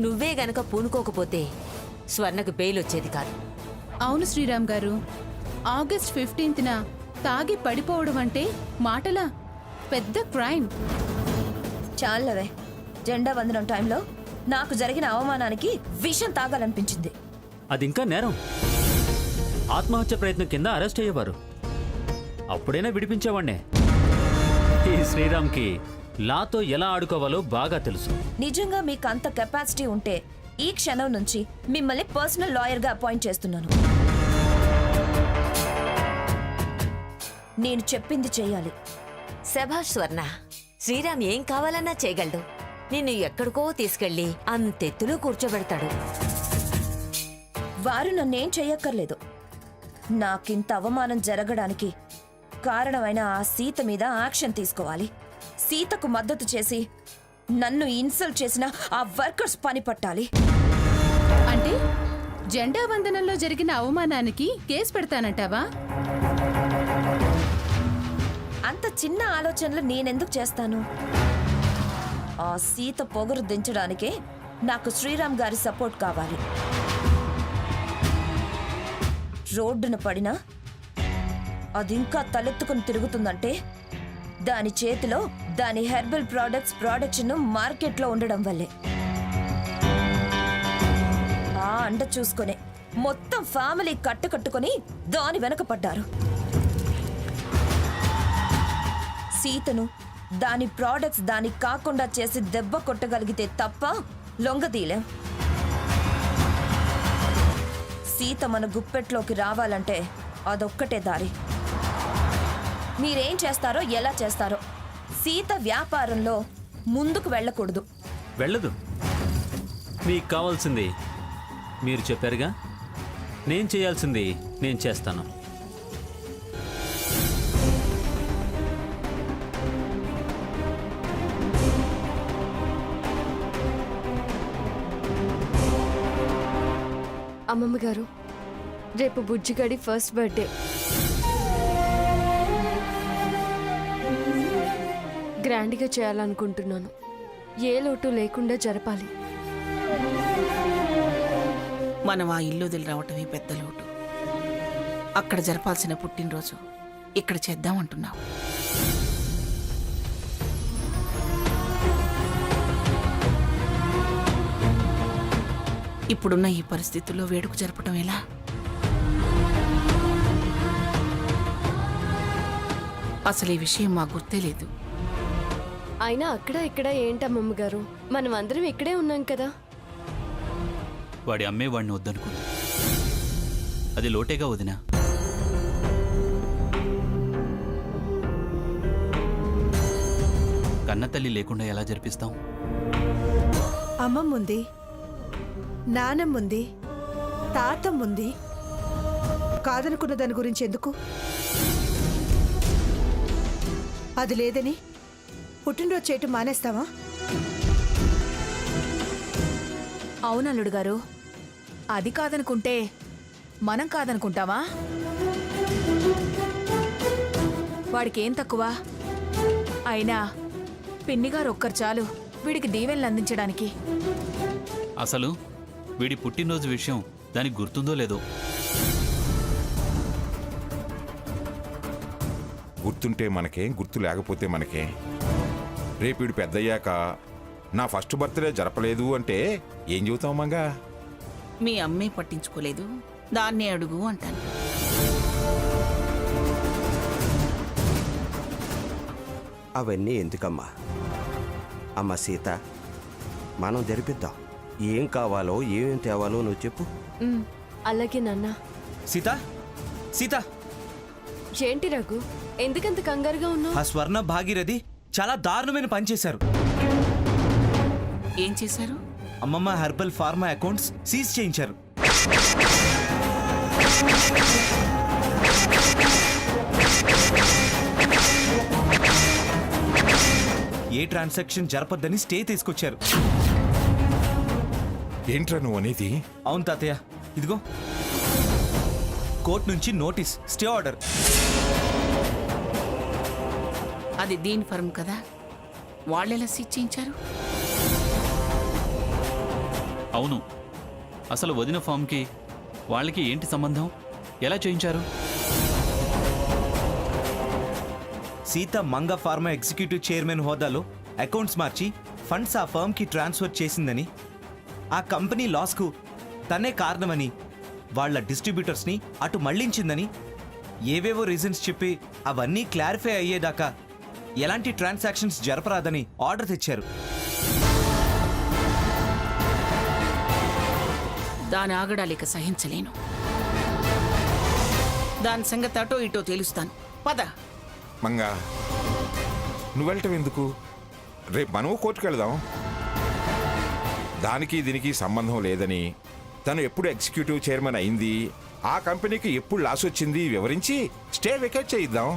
నువ్వే గనక పూనుకోకపోతే స్వర్ణకు బెయిల్ వచ్చేది కాదు. అవును శ్రీరామ్ గారు, ఆగస్ట్ 15న తాగి పడిపోవడం అంటే మాటలా? పెద్ద క్రైమ్. చాలవే, జెండా వందనం టైంలో నాకు జరిగిన అవమానానికి విషం తాగాలనిపించింది. అది ఇంకా నేరం. ఆత్మహత్య ప్రయత్నం కింద అరెస్ట్ అయ్యేవారు. అప్పుడైనా విడిపించేవాణ్ణే. ఈ శ్రీరామ్కి లాతో ఎలా ఆడుకోవాలో బాగా తెలుసు. నిజంగా మీకు అంత కెపాసిటీ ఉంటే ఈ క్షణం నుంచి మిమ్మల్ని పర్సనల్ లాయర్గా అపాయింట్ చేస్తున్నాను. నేను చెప్పింది చెయ్యాలి. శభాష్ స్వర్ణ, శ్రీరామ్ ఏం కావాలన్నా చేయగలడు. నిన్ను ఎక్కడికో తీసుకెళ్లి అంతెత్తులో కూర్చోబెడతాడు. వారు నన్నేం చెయ్యక్కర్లేదు. నాకింత అవమానం జరగడానికి కారణమైన ఆ సీత మీద యాక్షన్ తీసుకోవాలి. సీతకు మద్దతు చేసి నన్ను ఇన్సల్ట్ చేసిన ఆ వర్కర్స్ పని పట్టాలి. అంటే జెండా వందనంలో జరిగిన అవమానానికి కేసు పెడతానంటావా? అంత చిన్న ఆలోచనలు నేనెందుకు చేస్తాను? ఆ సీత పొగరు దించడానికే నాకు శ్రీరామ్ గారి సపోర్ట్ కావాలి. రోడ్డున పడినా అదింకా తలెత్తుకుని తిరుగుతుందంటే దాని చేతిలో దాని హెర్బల్ ప్రొడక్ట్స్ ప్రొడక్షన్ మార్కెట్లో ఉండడం వల్లే. ఆ అండ చూసుకునే మొత్తం ఫ్యామిలీ కట్టుకొని దాని వెనక పడ్డారు. సీతను దాని ప్రోడక్ట్స్ దానికి కాకుండా చేసి దెబ్బ కొట్టగలిగితే తప్ప లొంగదీలేం. సీత మన గుప్పెట్లోకి రావాలంటే అదొక్కటే దారి. మీరేం చేస్తారో ఎలా చేస్తారో సీత వ్యాపారంలో ముందుకు వెళ్ళకూడదు. వెళ్ళదు. మీకు కావాల్సింది మీరు చెప్పారుగా, నేను చేయాల్సింది నేను చేస్తాను. అమ్మమ్మ గారు, రేపు బుజ్జిగడి ఫస్ట్ బర్త్డే. గ్రాండ్గా చేయాలనుకుంటున్నాను. ఏ లోటు లేకుండా జరపాలి. మనం ఆ ఇల్లు వదిలి రావటమే పెద్ద లోటు. అక్కడ జరపాల్సిన పుట్టినరోజు ఇక్కడ చేద్దామంటున్నావు. ఇప్పుడున్న ఈ పరిస్థితుల్లో వేడుక జరపటం ఎలా? అసలు ఈ విషయం మాకు గుర్తే లేదు. అయినా అక్కడ ఇక్కడ ఏంటమ్మమ్మ గారు, మనం అందరం ఇక్కడే ఉన్నాం కదా. వాడి అమ్మే వాడిని వద్దనుకుంది. అది లోటేగా వదినా. కన్నతల్లి లేకుండా ఎలా జరిపిస్తాం? అమ్మమ్ముంది, నానమ్ముంది, తాతమ్ముంది. కాదనుకున్న దాని గురించి ఎందుకు? అది లేదని పుట్టినరోజు చేయటం మానేస్తావా? అవునల్లుడు గారు, అది కాదనుకుంటే మనం కాదనుకుంటావా? వాడికేం తక్కువ? అయినా పిన్నిగారు ఒక్కరు చాలు వీడికి దీవెనలు అందించడానికి. అసలు వీడి పుట్టినరోజు విషయం దానికి గుర్తుందో లేదో? గుర్తుంటే మనకే, గుర్తు లేకపోతే మనకే. రేపు వీడు పెద్దయ్యాక నా ఫస్ట్ బర్త్డే జరపలేదు అంటే ఏం చెబుతావు మంగా? మీ అమ్మే పట్టించుకోలేదు, దాన్నే అడుగు అంటాను. అవన్నీ ఎందుకమ్మా? అమ్మ సీత, మనం జరిపిద్దాం. ఏం కావాలో ఏమేం తేవాలో నువ్వు చెప్పు. అలాగే నాన్న. సీత, సీత, ఏంటి రఘు, ఎందుకంత కంగారుగా ఉన్నావు? ఆ స్వర్ణ భాగీరథి చాలా దారుణమైన పని చేశారు. ఏం చేశారు? అమ్మమ్మ హెర్బల్ ఫార్మా అకౌంట్స్ సీజ్ చేయించారు. ఏ ట్రాన్సాక్షన్ జరపద్దని స్టే తీసుకొచ్చారు. ఏంట్రా నువ్వు అనేది? అవును తాతయ్య, ఇదిగో కోర్టు నుంచి నోటీస్, స్టే ఆర్డర్. అది దీని ఫర్మ్ కదా, వాళ్ళెలా సీజ్ చేయించారు? అవును, అసలు వదిన ఫామ్కి వాళ్ళకి ఏంటి సంబంధం? ఎలా చేయించారు? Sita Manga pharma executive chairman హోదాలో అకౌంట్స్ మార్చి ఫండ్స్ ఆ ఫర్మ్కి ట్రాన్స్ఫర్ చేసిందని, ఆ కంపెనీ లాస్కు తనే కారణమని, వాళ్ళ డిస్ట్రిబ్యూటర్స్ని అటు మళ్లించిందని ఏవేవో రీజన్స్ చెప్పి అవన్నీ క్లారిఫై అయ్యేదాకా ఎలాంటి ట్రాన్సాక్షన్స్ జరపరాదని ఆర్డర్ తెచ్చారు. దాని ఆగడాలిక సహించలేను. దాని సంగతి అటో ఇటో తేలుస్తాను. పద. మంగా, నువ్వు వెళ్ళటం ఎందుకు? రేపు మనం కోర్టుకు వెళదాం. దానికి దీనికి సంబంధం లేదని, తను ఎప్పుడు ఎగ్జిక్యూటివ్ చైర్మన్ అయింది, ఆ కంపెనీకి ఎప్పుడు లాస్ వచ్చింది వివరించి స్టే వెకేట్ చేయిద్దాం.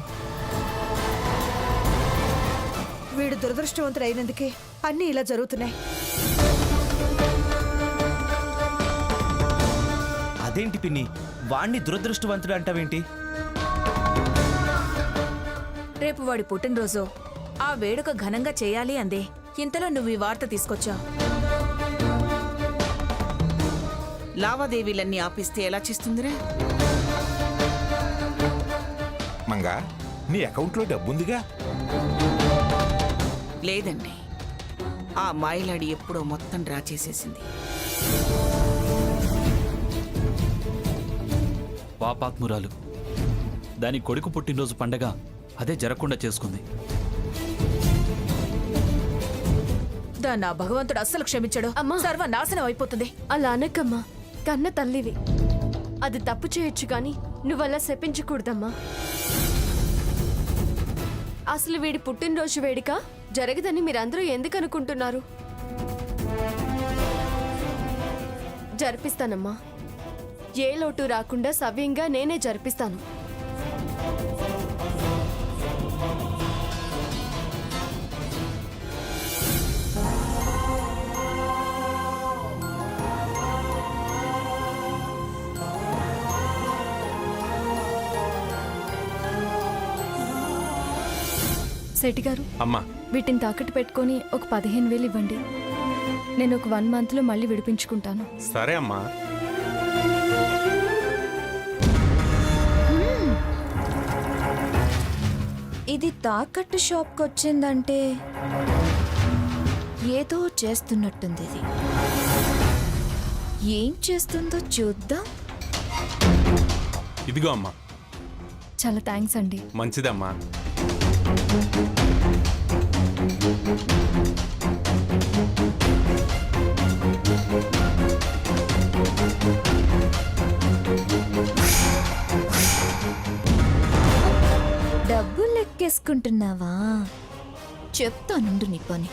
వీడు దురదృష్టవంతుడు అయినందుకే అన్నీ ఇలా జరుగుతున్నాయి. అదేంటి పిన్ని, వాణ్ణి దురదృష్టవంతుడు అంటావేంటి? రేపు వాడి పుట్టినరోజు, ఆ వేడుక ఘనంగా చేయాలి అందే. ఇంతలో నువ్వు ఈ వార్త తీసుకొచ్చావు. లావాదేవీలన్నీ ఆపిస్తే ఎలా చేస్తుందిరా? మంగా, నీ అకౌంట్లో డబ్బుందిగా? లేదండి, ఆ మాయలాడి ఎప్పుడో మొత్తం డ్రా చేసేసింది. పాపాత్మురాలు. దాని కొడుకు పుట్టినరోజు పండగ అదే జరగకుండా చేసుకుంది. దాన్ని ఆ భగవంతుడు అస్సలు క్షమించడు. అమ్మా. సర్వనాశనం అయిపోతుంది. అలా అనకమ్మా, కన్న తల్లివి. అది తప్పు చేయొచ్చు కానీ నువ్వలా శపించకూడదమ్మా. అసలు వీడి పుట్టినరోజు వేడుక జరగదని మీరందరూ ఎందుకు అనుకుంటున్నారు? జరిపిస్తానమ్మా. ఏ లోటు రాకుండా సవ్యంగా నేనే జరిపిస్తాను. శెట్టి గారు, అమ్మా, వీటిని తాకట్టు పెట్టుకొని ఒక 15,000 ఇవ్వండి. నేను ఒక 1 monthలో మళ్ళీ విడిపించుకుంటాను. సరే అమ్మా. ఇది తాకట్టు షాప్కి వచ్చిందంటే ఏదో చేస్తున్నట్టుంది. ఇది ఏం చేస్తుందో చూద్దాం. ఇదిగో అమ్మా. చాలా థ్యాంక్స్ అండి. మంచిదమ్మా. డబ్బులు లెక్కేసుకుంటున్నావా? చెప్తానుండు నీ పని.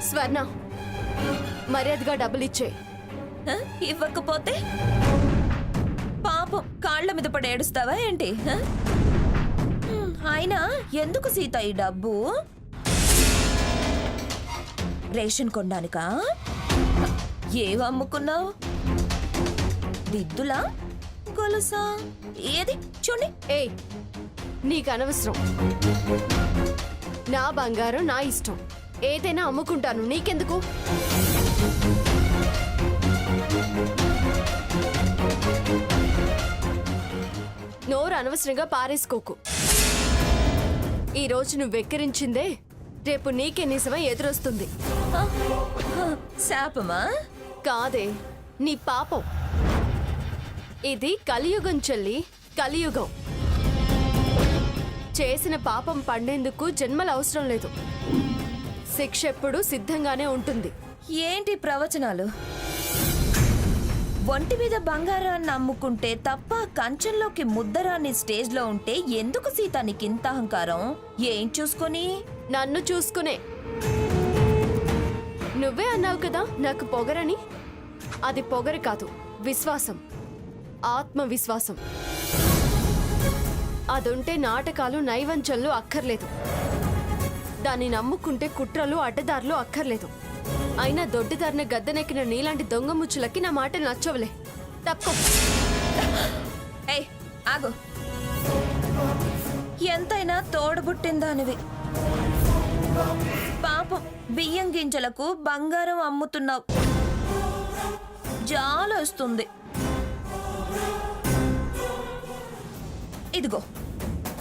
స్వర్ణ, మర్యాదగా డబ్బులు ఇచ్చే. ఇవ్వకపోతే పాపం కాళ్ల మీద పడి ఏడుస్తావా ఏంటి? అయినా ఎందుకు సీత ఈ డబ్బు? రేషన్ కొనడానికా? ఏవి అమ్ముకున్నావు? దిద్దులా, గొలుసా? ఏది చూడండి. ఏయ్, నీకు అనవసరం. నా బంగారం నా ఇష్టం. ఏదైనా అమ్ముకుంటాను, నీకెందుకు? నోరు అనవసరంగా పారేసుకోకు. ఈ రోజు నువ్వు వెక్కిరించిందే రేపు నీకే నిజమై ఎదురొస్తుంది. శాపమా? కాదే, నీ పాపం. ఇది కలియుగం చెల్లి, కలియుగం. చేసిన పాపం పండేందుకు జన్మలు అవసరం లేదు. శిక్ష ఎప్పుడూ సిద్ధంగానే ఉంటుంది. ఏంటి ప్రవచనాలు? ఒంటి మీద బంగారాన్ని అమ్ముకుంటే తప్ప కంచంలోకి ముద్దరాన్ని స్టేజ్లో ఉంటే ఎందుకు సీత నీకింత అహంకారం? ఏం చూసుకొని? నన్ను చూసుకునే. నువ్వే అన్నావు కదా నాకు పొగరని. అది పొగరు కాదు, విశ్వాసం, ఆత్మవిశ్వాసం. అదుంటే నాటకాలు నైవంచల్లు అక్కర్లేదు. దాన్ని నమ్ముకుంటే కుట్రలు అడ్డదారులు అక్కర్లేదు. అయినా దొడ్డిదారిన గద్దెనెక్కిన నీలాంటి దొంగ ముచ్చులకి నా మాట నచ్చవలే. తప్పుకో. ఏయ్ ఆగు. ఎంతైనా తోడబుట్టిందానివి. పాపం బియ్యం గింజలకు బంగారం అమ్ముతున్నావు. జాలొస్తుంది. ఇదిగో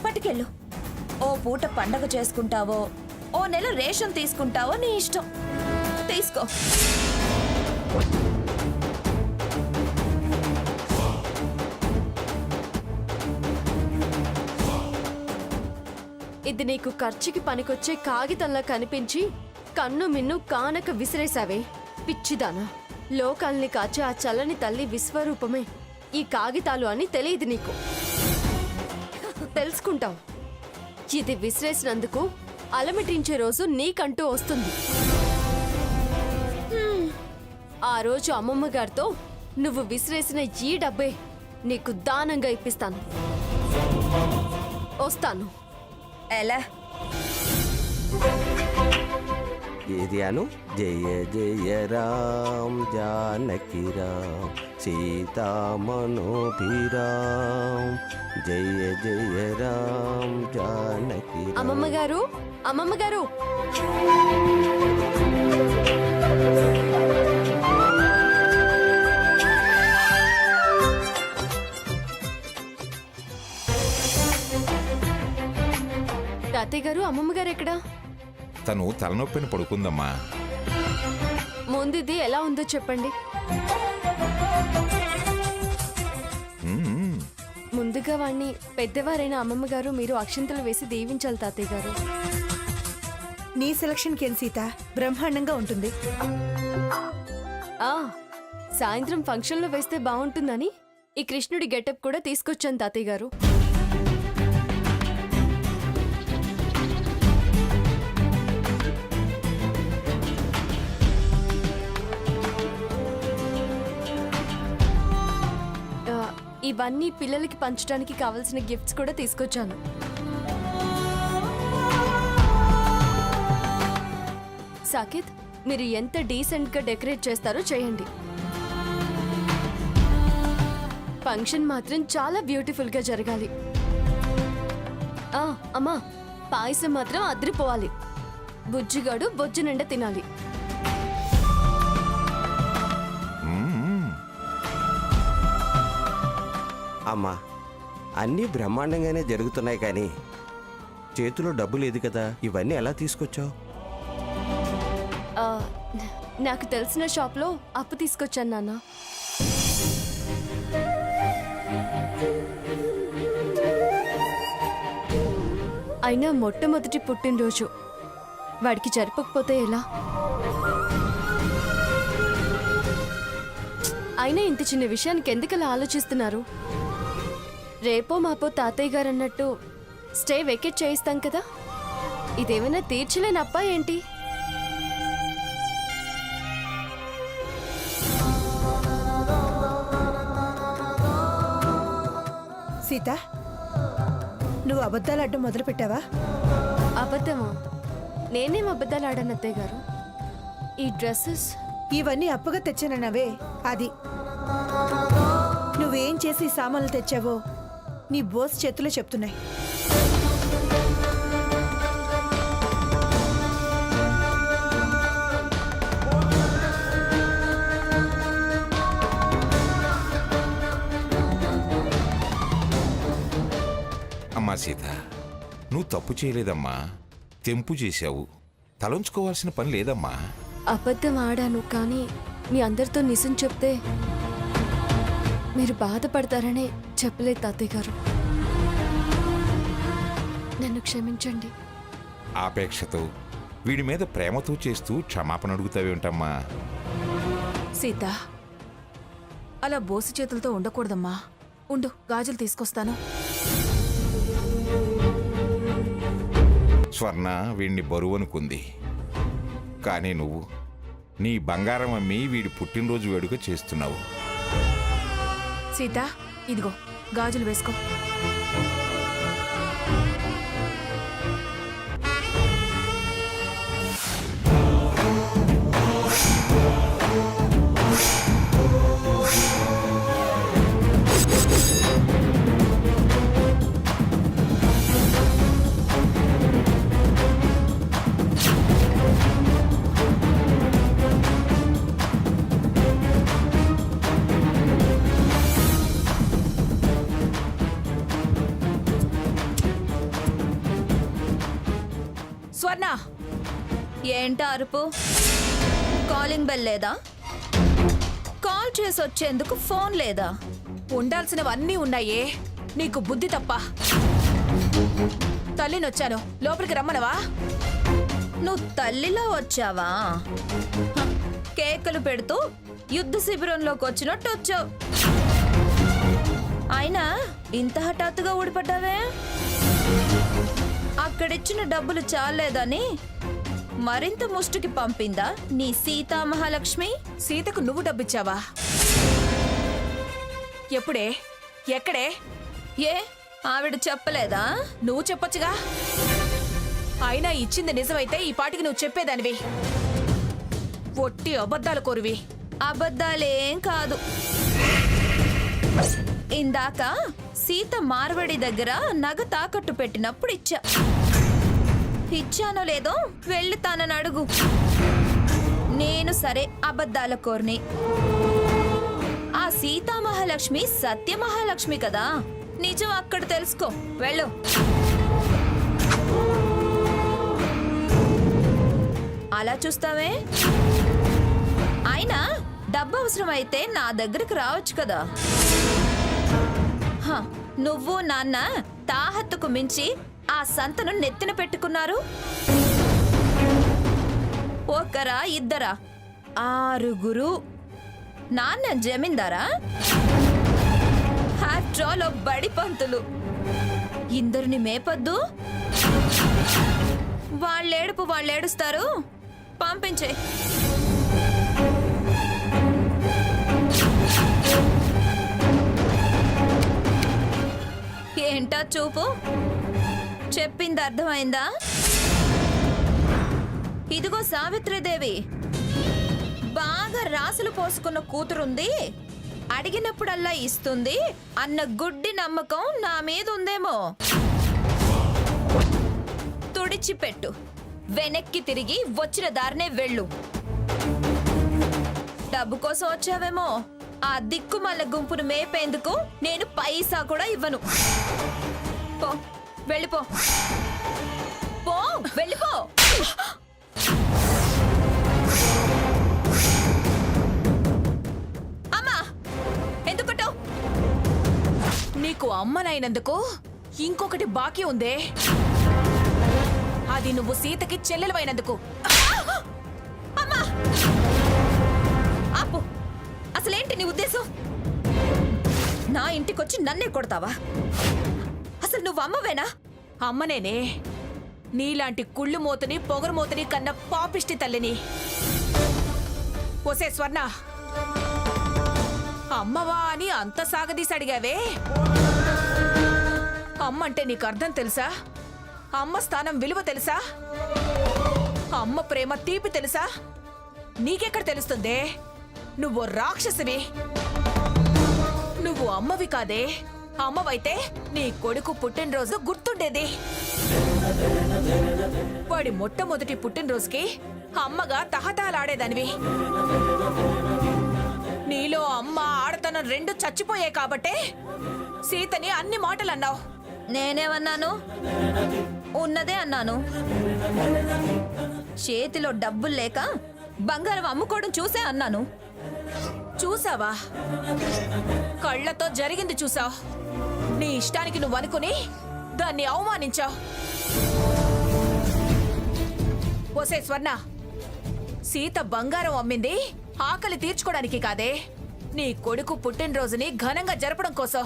పట్టుకెళ్ళు. ఓ పూట పండగ చేసుకుంటావో, ఓ నెల రేషన్ తీసుకుంటావో నీ ఇష్టం. తీసుకో. ఇది నీకు ఖర్చుకి పనికొచ్చే కాగితంలా కనిపించి కన్ను మిన్ను కానక విసిరేశావే పిచ్చిదానా. లోకాల్ని కాచే ఆ చల్లని తల్లి విశ్వరూపమే ఈ కాగితాలు అని తెలియదు నీకు. తెలుసుకుంటావు. ఇది విసిరేసినందుకు అలమిటించే రోజు నీకంటూ వస్తుంది. ఆ రోజు అమ్మమ్మ గారితో నువ్వు విసిరేసిన ఈ డబ్బే నీకు దానంగా ఇప్పిస్తాను. వస్తాను. ఎలా? ఏది అను? జయ జయ రామ్ జానకి రామ్ సీతామనోభిరామ్ జయ జయ రామ్ జానకి రామ్. అమ్మమ్మ గారు, అమ్మమ్మ గారు. తాతయ్య గారు, అమ్మమ్మ గారు ఎక్కడా? తను తలనొప్పిని పడుకుందమ్మా. ముందుది ఎలా ఉందో చెప్పండి. ముందుగా వాణ్ణి పెద్దవారైన అమ్మమ్మ గారు మీరు అక్షింతలు వేసి దీవించాలి తాతయ్య గారు. నీ సెలక్షన్ కేన్ సీత, బ్రహ్మాండంగా ఉంటుంది. సాయంత్రం ఫంక్షన్లో వేస్తే బాగుంటుందని ఈ కృష్ణుడి గెటప్ కూడా తీసుకొచ్చాను తాతయ్య గారు. ఇవన్నీ పిల్లలకి పంచడానికి కావలసిన గిఫ్ట్స్ కూడా తీసుకొచ్చాను. సాకేత్, మీరు ఎంత డీసెంట్ గా డెకరేట్ చేస్తారో చేయండి. ఫంక్షన్ మాత్రం చాలా బ్యూటిఫుల్ గా జరగాలి. అమ్మా, పాయసం మాత్రం అదిరిపోవాలి. బుజ్జిగాడు బొజ్జు నిండా తినాలి. అమ్మా, అన్నీ బ్రహ్మాండంగానే జరుగుతున్నాయి కానీ చేతిలో డబ్బు లేదు కదా, ఇవన్నీ ఎలా తీసుకొచ్చావు? నాకు తెలిసిన షాప్లో అప్పు తీసుకొచ్చాను నాన్న. అయినా మొట్టమొదటి పుట్టినరోజు వాడికి జరపకపోతే ఎలా? అయినా ఇంత చిన్న విషయానికి ఎందుకలా ఆలోచిస్తున్నారు? రేపో మాపో తాతయ్య గారు అన్నట్టు స్టే వెకేట్ చేయిస్తాం కదా. ఇదేమైనా తీర్చలేనప్పా ఏంటి? సీత, నువ్వు అబద్ధాలు ఆడడం మొదలు పెట్టావా? అబద్ధమా? నేనేం అబద్ధాలు ఆడాను అత్తయ్య గారు. ఈ డ్రెస్సెస్ ఇవన్నీ అప్పుగా తెచ్చానన్నవే అది. నువ్వేం చేసి సామాన్లు తెచ్చావో నీ బోస్ చేతులు చెప్తున్నాయి. అమ్మా సీత, నువ్వు తప్పు చేయలేదమ్మా, తెంపు చేశావు. తలంచుకోవాల్సిన పని లేదమ్మా. అబద్ధం ఆడాను, కానీ మీ అందరితో నిజం చెప్తే మీరు బాధపడతారనే చెప్పలేదు తాతయ్య గారు. నన్ను క్షమించండి. ఆపేక్షతో, వీడి మీద ప్రేమతో చేస్తూ క్షమాపణ అడుగుతావేంటమ్మా? సీత, అలా బోసు చేతులతో ఉండకూడదమ్మా. ఉండు, గాజులు తీసుకొస్తాను. స్వర్ణ వీడిని బరువు అనుకుంది, కానీ నువ్వు నీ బంగారం అమ్మి వీడి పుట్టినరోజు వేడుక చేస్తున్నావు. సీత, ఇదిగో గాజులు వేసుకో. ఏంటా అరుపు? కాలింగ్ బెల్ లేదా? కాల్ చేసి వచ్చేందుకు ఫోన్ లేదా? ఉండాల్సినవన్నీ ఉన్నాయే, నీకు బుద్ధి తప్ప. తల్లినొచ్చాను, లోపలికి రమ్మనవా? నువ్వు తల్లిలో వచ్చావా? కేకలు పెడుతూ యుద్ధ శిబిరంలోకి వచ్చినట్టు వచ్చావు. అయినా ఇంత హఠాత్తుగా ఊడిపడ్డావే? అక్కడిచ్చిన డబ్బులు చాలేదని మరింత ముష్టికి పంపిందా నీ సీతా మహాలక్ష్మి? సీతకు నువ్వు డబ్బిచ్చావా? ఎప్పుడే? ఎక్కడే? ఏ ఆవిడ చెప్పలేదా? నువ్వు చెప్పొచ్చుగా. అయినా ఇచ్చింది నిజమైతే ఈ పాటికి నువ్వు చెప్పేదానివి. ఒట్టి అబద్ధాలు కోరువి. అబద్ధాలేం కాదు. ఇందాక సీత మార్వడి దగ్గర నగ తాకట్టు పెట్టినప్పుడు ఇచ్చానో లేదో వెళ్ళి తనని అడుగు. నేను సరే అబద్ధాల కోర్ని. ఆ సీతా మహాలక్ష్మి సత్య మహాలక్ష్మి కదా, నిజం అక్కడ తెలుసుకో. వెళ్ళు. అలా చూస్తావే? అయినా డబ్బు అవసరమైతే నా దగ్గరికి రావచ్చు కదా. నువ్వు నాన్న తాహత్తుకు మించి ఆ సంతను నెత్తిన పెట్టుకున్నారు. ఒకరా ఇద్దరా? 6 నాన్న జమీందారా? హ్యాట్రాలో బడి పంతులు. ఇందరిని మేపొద్దు. వాళ్ళేడుపు వాళ్ళేడుస్తారు. పంపించే. ఏంటా చూపు? చెప్పింది అర్థమైందా? ఇదిగో సావిత్రిదేవి, బాగా రాసులు పోసుకున్న కూతురుంది, అడిగినప్పుడల్లా ఇస్తుంది అన్న గుడ్డి నమ్మకం నా మీద ఉందేమో. తుడిచిపెట్టు. వెనక్కి తిరిగి వచ్చిన దారినే వెళ్ళు. డబ్బు కోసం వచ్చావేమో. ఆ దిక్కుమల్ల గుంపును మేపేందుకు నేను పైసా కూడా ఇవ్వను. పో, వెళ్ళిపో. పో, వెళ్ళిపో. అమ్మా, ఎందుకటో? నీకు అమ్మనైనందుకు ఇంకొకటి బాకీ ఉందే. అది నువ్వు సీతకి చెల్లెలవైనందుకు. అమ్మా, ఆపు. అసలేంటి నీ ఉద్దేశం? నా ఇంటికొచ్చి నన్నే కొడతావా? అసలు నువ్వు అమ్మవేనా? అమ్మనేనే. నీలాంటి కుళ్ళు మూతని పొగరు మూతని కన్న పాపిష్టి తల్లిని. ఒసే స్వర్ణ, అమ్మవా అని అంత సాగదీసి అడిగావే. అమ్మంటే నీకు అర్థం తెలుసా? అమ్మ స్థానం విలువ తెలుసా? అమ్మ ప్రేమ తీపి తెలుసా? నీకెక్కడ తెలుస్తుందే? నువ్వు రాక్షసివి. నువ్వు అమ్మవి కాదే. అమ్మవైతే నీ కొడుకు పుట్టినరోజు గుర్తుండేది. వాడి మొట్టమొదటి పుట్టినరోజుకి అమ్మగా తహతహలాడేదానివి. నీలో అమ్మ ఆడతనం 2 చచ్చిపోయాయి కాబట్టే సీతని అన్ని మాటలు అన్నావు. నేనేమన్నాను? ఉన్నదే అన్నాను. చేతిలో డబ్బులు లేక బంగారం అమ్ముకోవడం చూసే అన్నాను. చూసావా? కళ్ళతో జరిగింది చూసావు. నీ ఇష్టానికి నువ్వు అనుకుని దాన్ని అవమానించావు. ఓసే స్వర్ణ, సీత బంగారం అమ్మింది ఆకలి తీర్చుకోవడానికి కాదే, నీ కొడుకు పుట్టినరోజుని ఘనంగా జరపడం కోసం.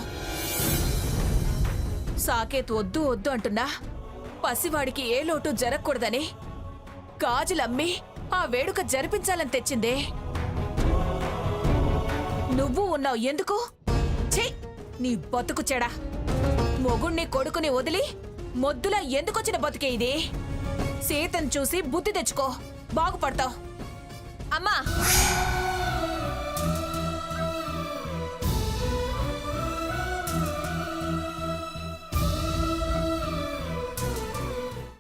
సాకేత్ వద్దు వద్దు అంటున్నా పసివాడికి ఏ లోటు జరగకూడదని గాజులమ్మి ఆ వేడుక జరిపించాలని తెచ్చిందే. నువ్వు ఉన్నావు ఎందుకు? ఛీ, నీ బతుకు చెడా. మొగుణ్ణి కొడుకుని వదిలి మొద్దులా ఎందుకొచ్చిన బతుకే ఇది? సీతను చూసి బుద్ధి తెచ్చుకో, బాగుపడతావు. అమ్మా,